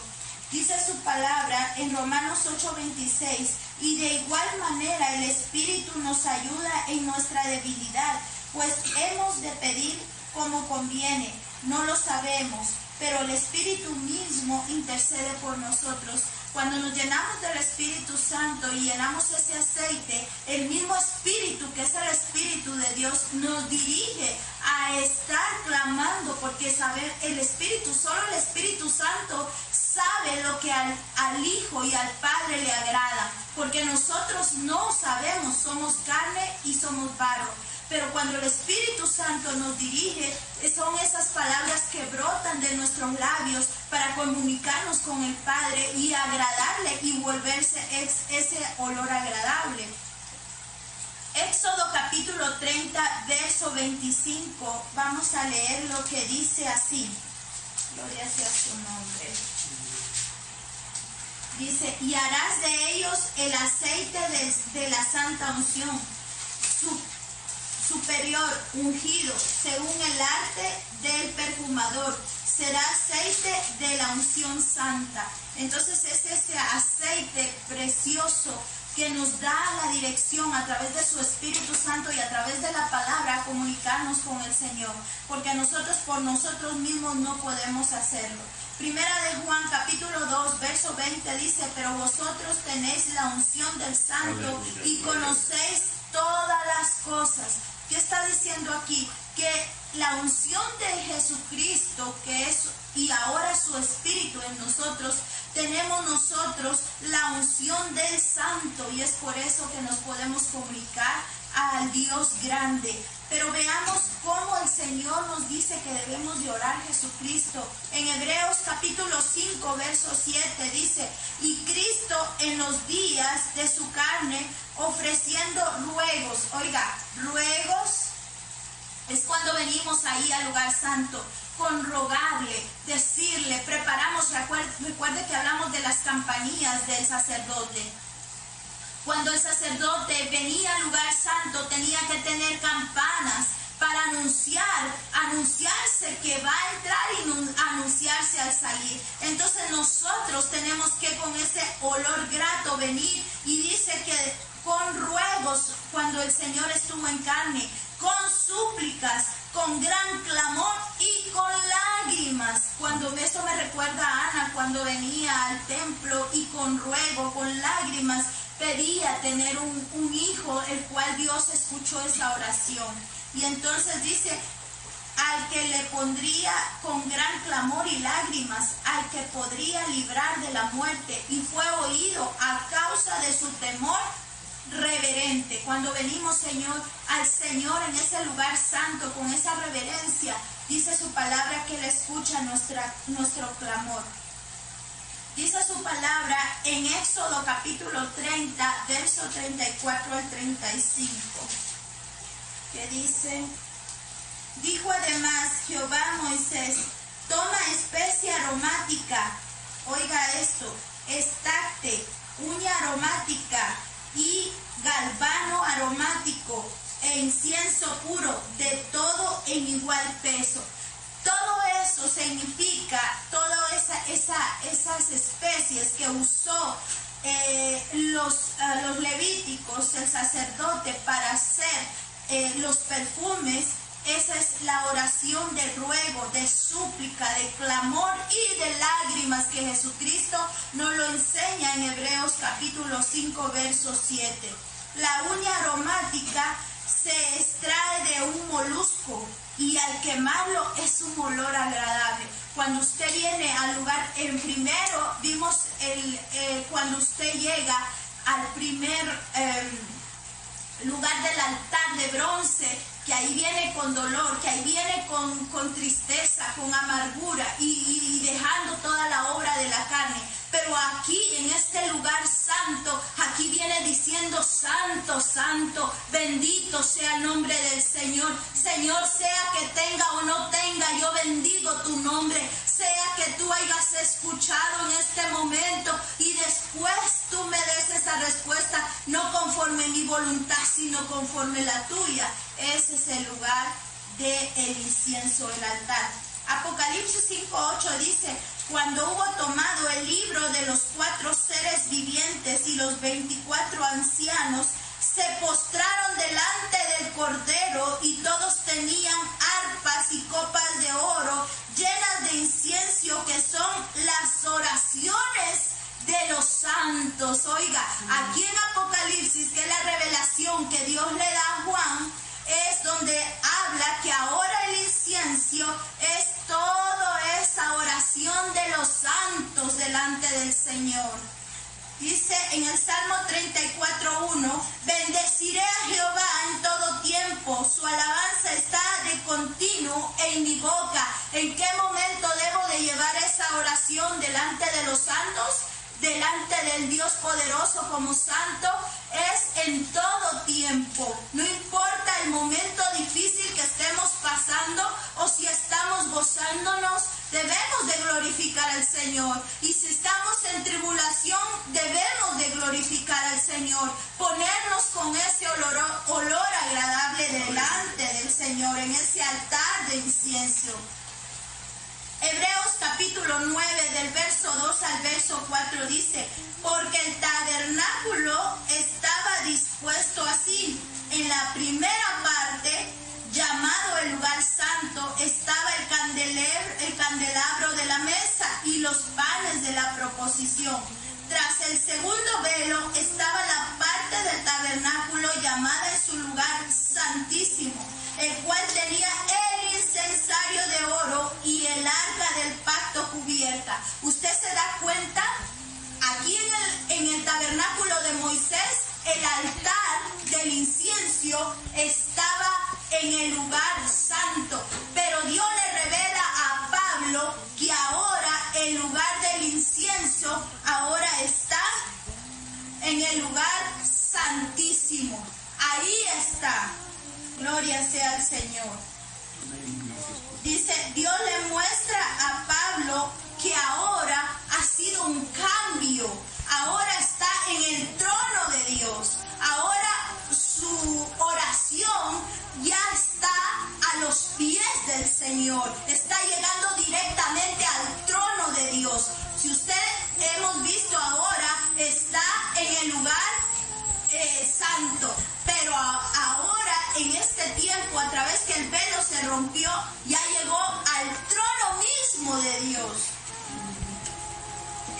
Dice su palabra en Romanos 8:26, y de igual manera el Espíritu nos ayuda en nuestra debilidad, pues hemos de pedir como conviene, no lo sabemos, pero el Espíritu mismo intercede por nosotros. Cuando nos llenamos del Espíritu Santo y llenamos ese aceite, el mismo Espíritu, que es el Espíritu de Dios, nos dirige a estar clamando, porque el Espíritu, solo el Espíritu Santo sabe lo que al Hijo y al Padre le agrada, porque nosotros no sabemos, somos carne y somos barro. Pero cuando el Espíritu Santo nos dirige, son esas palabras que brotan de nuestros labios para comunicarnos con el Padre y agradarle y volverse ese olor agradable. Éxodo capítulo 30, verso 25, vamos a leer lo que dice así. Gloria sea su nombre. Dice, y harás de ellos el aceite de la santa unción, superior, ungido, según el arte del perfumador, será aceite de la unción santa. Entonces es ese aceite precioso que nos da la dirección a través de su Espíritu Santo y a través de la palabra a comunicarnos con el Señor, porque nosotros por nosotros mismos no podemos hacerlo. Primera de Juan capítulo 2 verso 20 dice: pero vosotros tenéis la unción del Santo y conocéis todas las cosas. ¿Qué está diciendo aquí? Que la unción de Jesucristo, que es y ahora su Espíritu en nosotros, tenemos nosotros la unción del Santo, y es por eso que nos podemos comunicar al Dios grande. Pero veamos cómo el Señor nos dice que debemos de orar a Jesucristo. En Hebreos capítulo 5 verso 7 dice: y Cristo en los días de su carne ofreciendo ruegos. Oiga, ruegos es cuando venimos ahí al lugar santo, con rogarle, decirle, preparamos, recuerde que hablamos de las campanillas del sacerdote. Cuando el sacerdote venía al lugar santo tenía que tener campanas para anunciarse que va a entrar y anunciarse al salir. Entonces nosotros tenemos que con ese olor grato venir, y dice que con ruegos, cuando el Señor estuvo en carne, con súplicas, con gran clamor y con lágrimas. Cuando eso me recuerda a Ana cuando venía al templo y con ruego, con lágrimas, pedía tener un hijo, el cual Dios escuchó esa oración. Y entonces dice: al que le pondría con gran clamor y lágrimas, al que podría librar de la muerte, y fue oído a causa de su temor reverente. Cuando venimos, Señor, al Señor en ese lugar santo con esa reverencia, dice su palabra que Él escucha nuestro clamor. Dice su palabra en Éxodo capítulo 30, verso 34 al 35, que dice: dijo además Jehová a Moisés: toma especia aromática, oiga esto, estacte, uña aromática y galvano aromático e incienso puro, de todo en igual peso. Todo eso significa, todas esas especies que usó los levíticos, el sacerdote, para hacer los perfumes. Esa es la oración de ruego, de súplica, de clamor y de lágrimas que Jesucristo nos lo enseña en Hebreos capítulo 5 verso 7. La uña aromática se extrae de un molusco y al quemarlo es un olor agradable. Cuando usted viene al lugar, en primero vimos cuando usted llega al primer lugar del altar de bronce, que ahí viene con dolor, que ahí viene con tristeza, con amargura y dejando toda la obra de la carne. Pero aquí en este lugar santo, aquí viene diciendo: santo, santo, bendito sea el nombre del Señor. Señor, sea que tenga o no tenga, yo bendigo tu nombre. Sea que tú hayas escuchado en este momento y después tú me des esa respuesta, no conforme mi voluntad, sino conforme la tuya. Ese es el lugar del incienso, el altar. Apocalipsis 5:8 dice: cuando hubo tomado el libro de los 4 seres vivientes y los 24 ancianos, se postraron delante del Cordero, y todos tenían arpas y copas de oro llenas de incienso, que son las oraciones de los santos. Oiga, aquí en Apocalipsis, que es la revelación que Dios le da a Juan, es donde habla que ahora el incienso es toda esa oración de los santos delante del Señor. Dice en el Salmo 34:1: bendeciré a Jehová en todo tiempo, su alabanza está de continuo en mi boca. ¿En qué momento debo de llevar esa oración delante de los santos? Delante del Dios poderoso como santo, es en todo tiempo. No importa el momento difícil que estemos pasando o si estamos gozándonos, debemos de glorificar al Señor. Y si estamos en tribulación, debemos de glorificar al Señor. Ponernos con ese olor agradable delante del Señor, en ese altar de incienso. Hebreos capítulo 9 del verso 2 al verso 4 dice: porque el tabernáculo estaba dispuesto así. En la primera parte, llamado el lugar santo, estaba el candelabro de la mesa y los panes de la proposición. Tras el segundo velo estaba la parte del tabernáculo llamada en su lugar santísimo, el cual tenía el incensario de oro y el arca del pacto cubierta. ¿Usted se da cuenta? Aquí en el tabernáculo de Moisés, el altar del incienso estaba en el lugar santo, pero Dios le revela a Pablo que ahora el lugar del incienso ahora está en el lugar santísimo. Ahí está. Gloria sea al Señor. Dice, Dios le muestra a Pablo que ahora ha sido un cambio. Ahora está en el trono de Dios. Ahora su oración ya está a los pies del Señor. Está llegando directamente al trono de Dios. Si usted hemos visto ahora, está en el lugar santo. Pero ahora, en este tiempo, a través que el velo se rompió, ya llegó al trono mismo de Dios.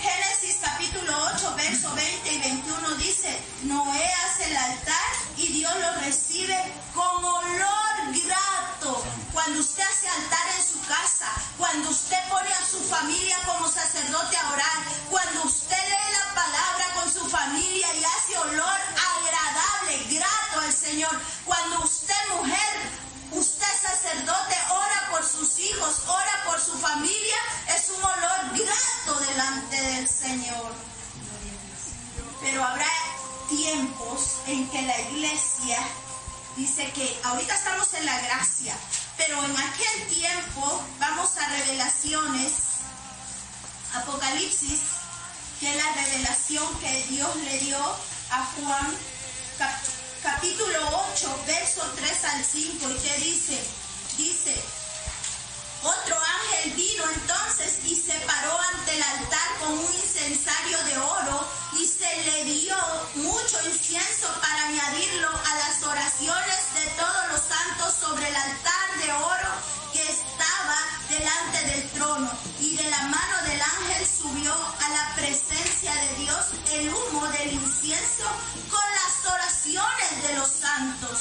Génesis capítulo 8, verso 20 y 21 dice: Noé hace el altar y Dios lo recibe con olor grato. Cuando usted hace altar en su casa, cuando usted pone a su familia como sacerdote a orar, cuando usted lee la palabra con su familia y hace olor agradable, grato al Señor, cuando usted, mujer, usted sacerdote, ora por sus hijos, ora por su familia, es un olor grato delante del Señor. Pero habrá tiempos en que la iglesia dice que ahorita estamos en la gracia, pero en aquel tiempo vamos a Revelaciones, Apocalipsis, que es la revelación que Dios le dio a Juan, capítulo 8, verso 3 al 5, y que dice, otro ángel vino entonces y se paró ante el altar con un incensario de oro y se le dio mucho incienso para añadirlo a las oraciones de todos los santos sobre el altar de oro que estaba delante del trono. Y de la mano del ángel subió a la presencia de Dios el humo del incienso con las oraciones de los santos.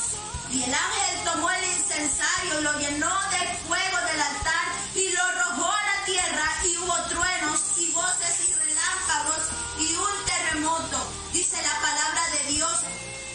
Y el ángel tomó el incensario y lo llenó del fuego del altar y lo arrojó a la tierra, y hubo truenos y voces y relámpagos y un terremoto. Dice la palabra de Dios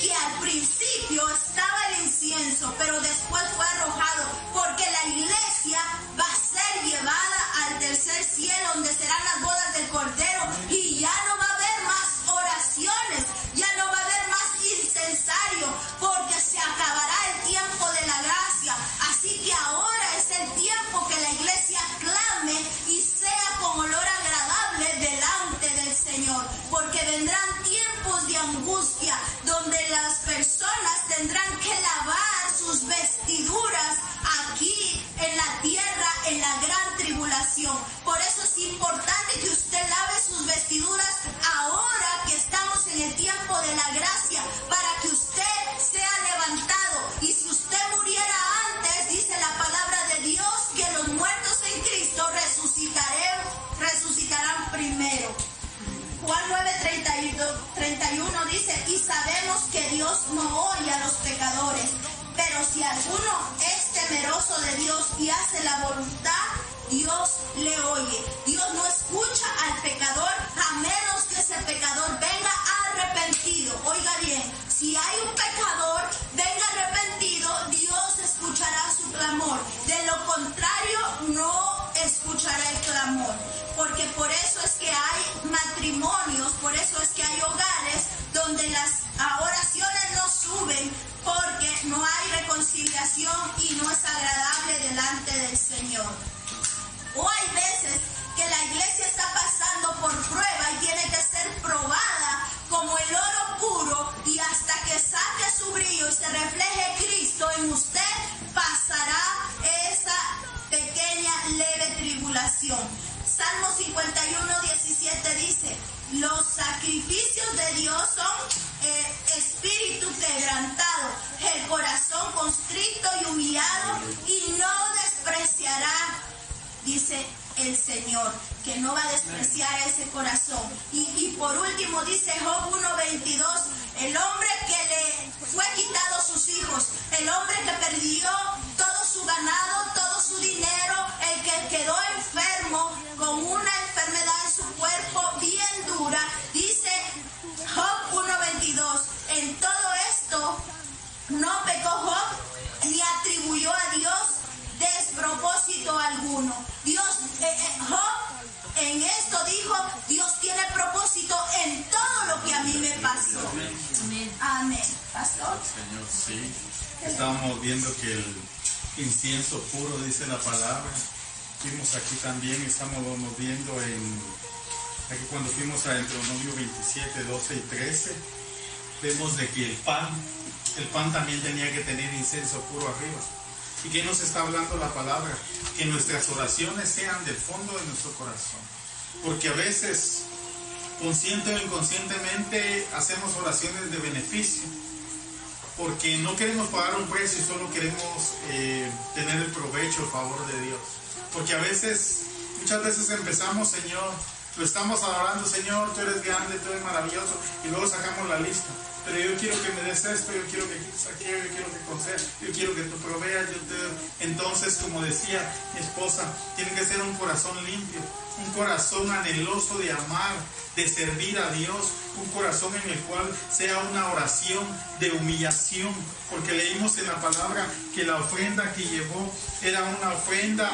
que al principio estaba el incienso, pero después fue arrojado, porque la iglesia va a ser llevada al tercer cielo, donde serán las bodas del Cordero, y ya no va a haber más oraciones, ya no va a haber más incensario, porque se acabará el tiempo de la gracia. Así que ahora es el tiempo que la iglesia clame y sea con olor agradable delante del Señor, porque vendrán tiempos de angustia, donde las personas tendrán que lavar sus vestiduras aquí en la tierra, en la gran tribulación. Por eso es importante que usted lave sus vestiduras ahora que estamos en el tiempo de la gracia, para que usted sea levantado. Y si usted muriera antes, dice la palabra de Dios, que los muertos en Cristo resucitarán primero. Juan 9:31 dice: y sabemos que Dios no oye a los pecadores, pero si alguno es temeroso de Dios y hace la voluntad, Dios le oye. Dios no escucha al pecador a menos que ese pecador venga arrepentido. Oiga bien, si hay un pecador, venga arrepentido, Dios escuchará su clamor. De lo contrario, no escuchará el clamor. Porque por eso es que hay matrimonios, por eso es que hay hogares donde las oraciones no suben, porque no hay reconciliación y no es agradable delante del Señor. O hay veces que la iglesia está pasando por prueba y tiene que ser probada como el oro puro, y hasta que saque su brillo y se refleje Cristo en usted, pasará esa pequeña leve tribulación. Salmo 51:17 dice, los sacrificios de Dios son espíritu quebrantado, el corazón constricto y humillado, y no despreciará, dice el Señor, que no va a despreciar ese corazón. Y por último dice Job 1:22, el hombre que le fue quitado sus hijos, el hombre que perdió todo su ganado, todo su dinero, el que quedó enfermo con una enfermedad en su cuerpo bien dura, dice Job 1:22, en todo esto no pecó Job ni atribuyó a Dios despropósito alguno. Job en esto dijo, Dios tiene propósito en todo lo que a mí me pasó. Amén. Amén. Pastor. Señor, sí. Estábamos viendo que el incienso puro, dice la palabra. Vimos aquí también, estamos viendo aquí cuando fuimos a Deuteronomio 27, 12 y 13, vemos de que el pan también tenía que tener incienso puro arriba. ¿Y qué nos está hablando la palabra? Que nuestras oraciones sean del fondo de nuestro corazón. Porque a veces, consciente o inconscientemente, hacemos oraciones de beneficio. Porque no queremos pagar un precio, solo queremos tener el provecho, el favor de Dios. Porque muchas veces empezamos, Señor, lo estamos adorando, Señor, tú eres grande, tú eres maravilloso, y luego sacamos la lista. Pero yo quiero que me des esto, yo quiero que saques, yo quiero que concedas, yo quiero que tú proveas, Entonces, como decía mi esposa, tiene que ser un corazón limpio, un corazón anheloso de amar, de servir a Dios, un corazón en el cual sea una oración de humillación, porque leímos en la palabra que la ofrenda que llevó era una ofrenda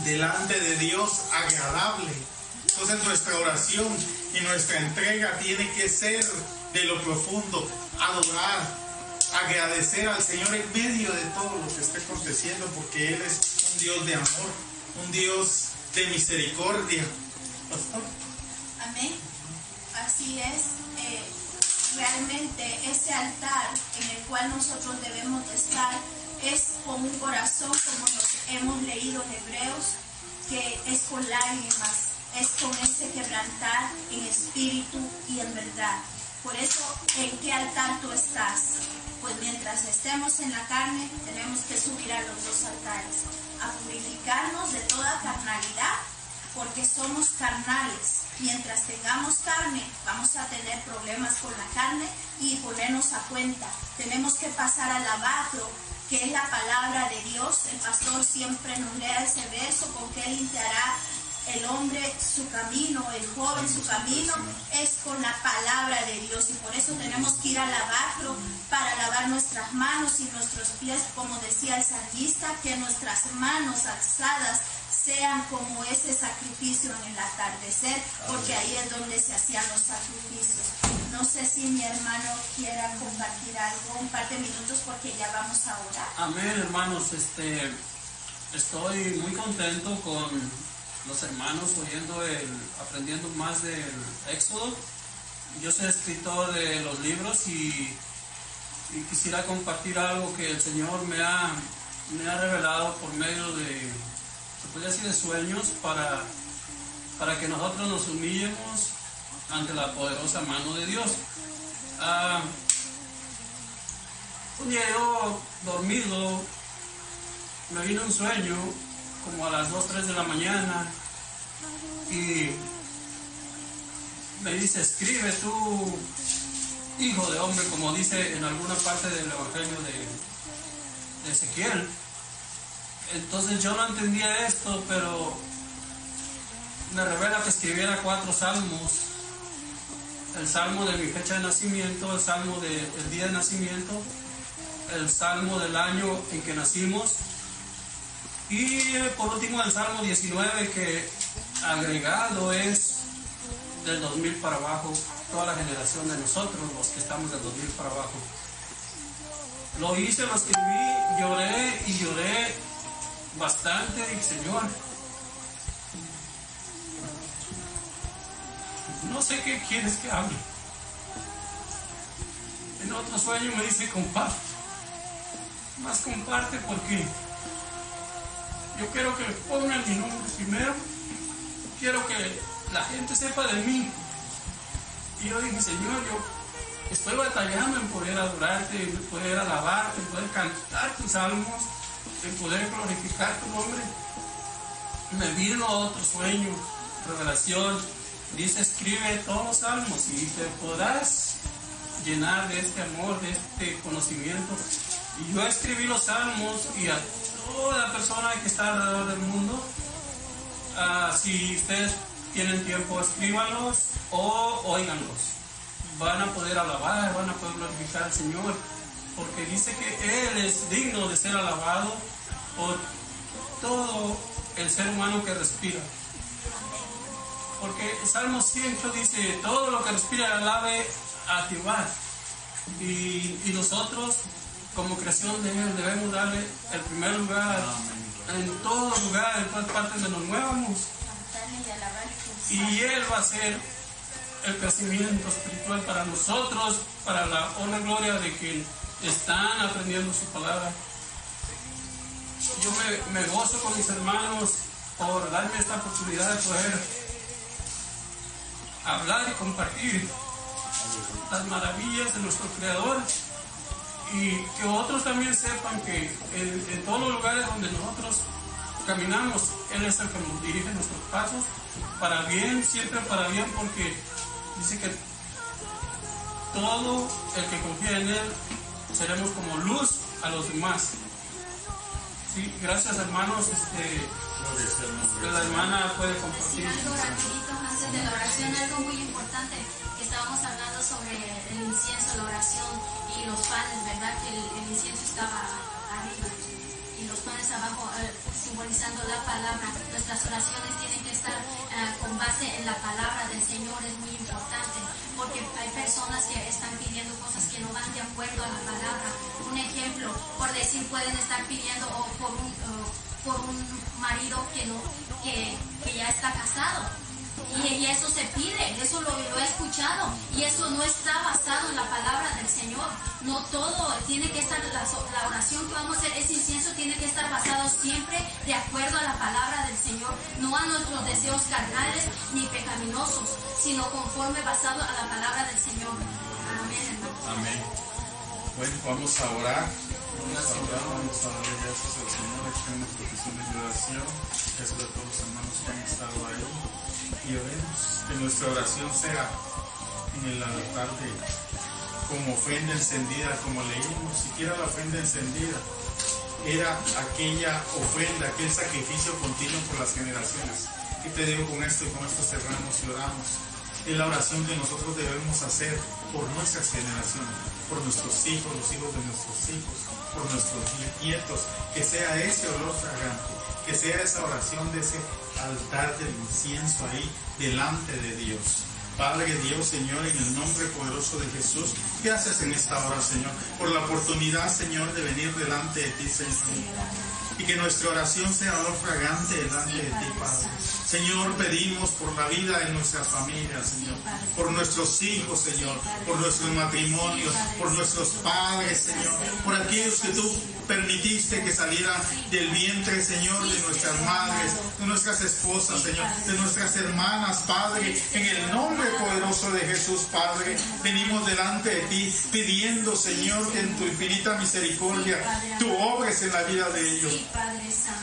delante de Dios agradable. Entonces nuestra oración y nuestra entrega tiene que ser de lo profundo, adorar, agradecer al Señor en medio de todo lo que está aconteciendo, porque Él es un Dios de amor, un Dios de misericordia. Pastor. Amén. Así es. Realmente ese altar en el cual nosotros debemos de estar es con un corazón, como nos hemos leído en Hebreos, que es con lágrimas, es con ese quebrantar en espíritu y en verdad. Por eso, ¿en qué altar tú estás? Pues mientras estemos en la carne, tenemos que subir a los dos altares, a purificarnos de toda carnalidad, porque somos carnales. Mientras tengamos carne, vamos a tener problemas con la carne y ponernos a cuenta. Tenemos que pasar al lavacro, que es la palabra de Dios. El pastor siempre nos lee ese verso, con que limpiará el hombre su camino, el joven su camino, es con la palabra de Dios. Y por eso tenemos que ir al lavacro para lavar nuestras manos y nuestros pies, como decía el salmista, que nuestras manos alzadas sean como ese sacrificio en el atardecer, porque ahí es donde se hacían los sacrificios. No sé si mi hermano quiera compartir algo, un par de minutos, porque ya vamos a orar. Amén, hermanos. Estoy muy contento con los hermanos aprendiendo más del Éxodo. Yo soy escritor de los libros y quisiera compartir algo que el Señor me ha revelado por medio de, se puede decir, de sueños, para que nosotros nos humillemos ante la poderosa mano de Dios. Un día yo dormido, me vino un sueño como a las 2, 3 de la mañana, y me dice: escribe tú, hijo de hombre, como dice en alguna parte del Evangelio de Ezequiel. Entonces yo no entendía esto, pero me revela que escribiera 4 salmos: el salmo de mi fecha de nacimiento, el salmo del día de nacimiento, el salmo del año en que nacimos, y por último el Salmo 19, que agregado es del 2000 para abajo, toda la generación de nosotros, los que estamos del 2000 para abajo. Lo hice, lo escribí, lloré bastante. Y Señor, no sé qué quieres que hable. En otro sueño me dice: comparte, más comparte, porque yo quiero que pongan mi nombre primero quiero que la gente sepa de mí. Y yo dije, Señor, yo estoy batallando en poder adorarte, en poder alabarte, en poder cantar tus salmos, en poder glorificar tu nombre. Me vino otro sueño, revelación. Dice, escribe todos los salmos y te podrás llenar de este amor, de este conocimiento. Y yo escribí los salmos y a toda persona que está alrededor del mundo, si ustedes tienen tiempo, escríbanlos o óiganlos. Van a poder alabar, van a poder glorificar al Señor, porque dice que Él es digno de ser alabado por todo el ser humano que respira. Porque el Salmo 108 dice, todo lo que respira alabe a Jehová. Y nosotros, como creación de Él, debemos darle el primer lugar. En todo lugar, en todas partes donde nos muevamos. Y Él va a ser el crecimiento espiritual para nosotros, para la honra y gloria de quien están aprendiendo su palabra. Yo me gozo con mis hermanos por darme esta oportunidad de poder hablar y compartir las maravillas de nuestro Creador, y que otros también sepan que en todos los lugares donde nosotros caminamos, Él es el que nos dirige nuestros pasos, para bien, siempre para bien, porque dice que todo el que confía en Él seremos como luz a los demás. Sí, gracias hermanos. La hermana puede compartir. Sí, algo rapidito antes de la oración, algo muy importante, que estábamos hablando sobre el incienso, la oración y los panes, ¿verdad? Que el incienso estaba arriba y los panes abajo, simbolizando la palabra. Nuestras oraciones tienen que estar con base en la palabra del Señor, es muy importante, porque hay personas que están pidiendo cosas que no van de acuerdo a la palabra. Un ejemplo, por decir, pueden estar pidiendo por un marido que ya está casado. Y eso se pide, eso lo he escuchado, y eso no está basado en la palabra del Señor. No todo tiene que estar, la oración que vamos a hacer, ese incienso tiene que estar basado siempre de acuerdo a la palabra del Señor, no a nuestros deseos carnales ni pecaminosos, sino conforme basado a la palabra del Señor. Amén, hermano. Amén. Bueno, vamos a orar. Vamos a darle gracias al Señor. Extendemos peticiones de oración. Gracias a todos los hermanos que han estado ahí. Y oremos que nuestra oración sea en el altar como ofrenda encendida, como leímos. Siquiera la ofrenda encendida era aquella ofrenda, aquel sacrificio continuo por las generaciones. Y te digo, con esto cerramos y oramos. Es la oración que nosotros debemos hacer por nuestras generaciones, por nuestros hijos, los hijos de nuestros hijos, por nuestros nietos, que sea ese olor fragante, que sea esa oración de ese altar del incienso ahí delante de Dios. Padre Dios, Señor, en el nombre poderoso de Jesús, gracias en esta hora, Señor, por la oportunidad, Señor, de venir delante de ti, Señor. Y que nuestra oración sea olor fragante delante de ti, Padre. Señor, pedimos por la vida de nuestras familias, Señor, por nuestros hijos, Señor, por nuestros matrimonios, por nuestros padres, Señor, por aquellos que tú permitiste que salieran del vientre, Señor, de nuestras madres, de nuestras esposas, Señor, de nuestras hermanas, Padre, en el nombre poderoso de Jesús, Padre, venimos delante de ti pidiendo, Señor, que en tu infinita misericordia tú obres en la vida de ellos,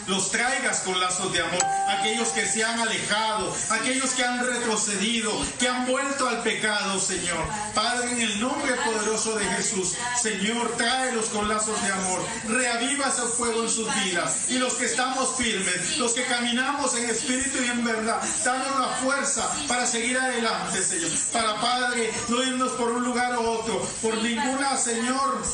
los traigas con lazos de amor, aquellos que se han alejado, aquellos que han retrocedido, que han vuelto al pecado, Señor, Padre, en el nombre poderoso de Jesús, Señor, tráelos con lazos de amor, reaviva ese fuego en sus vidas, y los que estamos firmes, los que caminamos en espíritu y en verdad, danos la fuerza para seguir adelante, Señor, para, Padre, no irnos por un lugar u otro, por ninguna, Señor,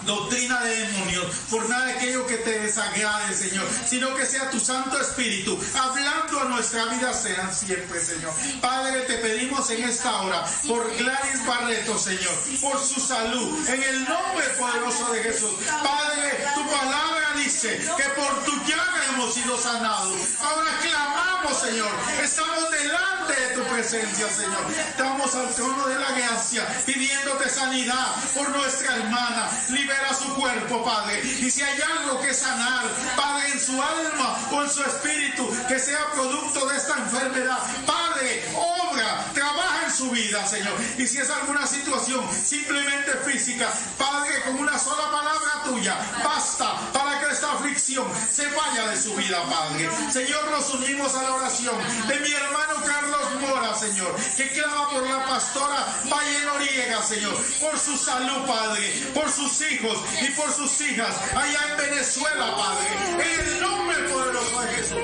doctrina de demonios, por nada de aquello que te desagrade, Señor, sino que sea tu Santo Espíritu hablando a nuestra vida, sean siempre, Señor. Padre, te pedimos en esta hora por Gladys Barreto, Señor, por su salud, en el nombre poderoso de Jesús. Padre, tu palabra dice que por tu llaga hemos sido sanados. Ahora clamamos, Señor, estamos delante de tu presencia, Señor, estamos al trono de la gracia pidiéndote sanidad por nuestra hermana. Libera su cuerpo, Padre, y si hay algo que sanar, Padre, en su alma o en su espíritu, que sea producto de esta enfermedad. Padre, obra, trabaja en su vida, Señor. Y si es alguna situación simplemente física, Padre, con una sola palabra tuya, basta para que esta aflicción se vaya de su vida, Padre. Señor, nos unimos a la oración de mi hermano Carlos Mora, Señor, que clama por la pastora Valle Noriega, Señor, por su salud, Padre, por sus hijos y por sus hijas allá en Venezuela, Padre, en el nombre poderoso de Jesús.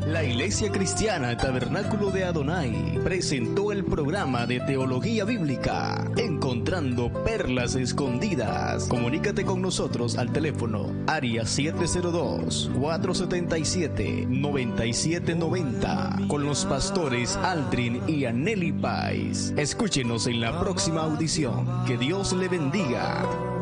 La Iglesia Cristiana Tabernáculo de Adonai presentó el programa de Teología Bíblica, Encontrando Perlas Escondidas. Comunícate con nosotros al teléfono área 702-477-9790 con los pastores Aldrin y Anneli Pais. Escúchenos en la próxima audición. Que Dios le bendiga.